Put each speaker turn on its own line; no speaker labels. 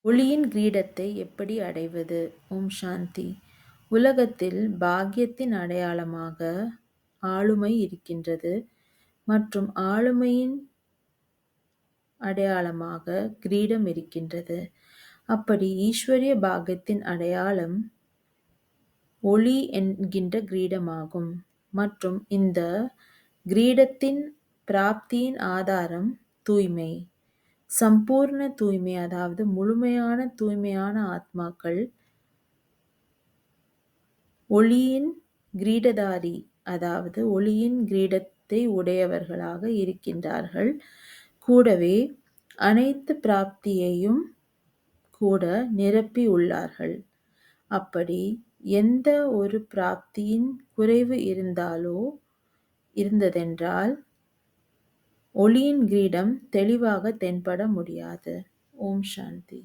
ஒளியின் கிரீடத்தை எப்படி அடைவது? ஓம் சாந்தி. உலகத்தில் பாக்கியத்தின் அடையாளமாக ஆளுமை இருக்கின்றது மற்றும் ஆளுமையின் அடையாளமாக கிரீடம் இருக்கின்றது. அப்படி ஈஸ்வரிய பாக்கியத்தின் அடையாளம் ஒளி என்கின்ற கிரீடமாகும். மற்றும் இந்த கிரீடத்தின் பிராப்தியின் ஆதாரம் தூய்மை. சம்பூர்ண தூய்மை, அதாவது முழுமையான தூய்மையான ஆத்மாக்கள் ஒளியின் கிரீடதாரி, அதாவது ஒளியின் கிரீடத்தை உடையவர்களாக இருக்கின்றார்கள். கூடவே அனைத்து பிராப்தியையும் கூட நிரப்பி உள்ளார்கள். அப்படி எந்த ஒரு பிராப்தியின் குறைவு இருந்ததென்றால் ஒளியின் கிரீடம் தெளிவாக தென்பட முடியாது. ஓம் சாந்தி.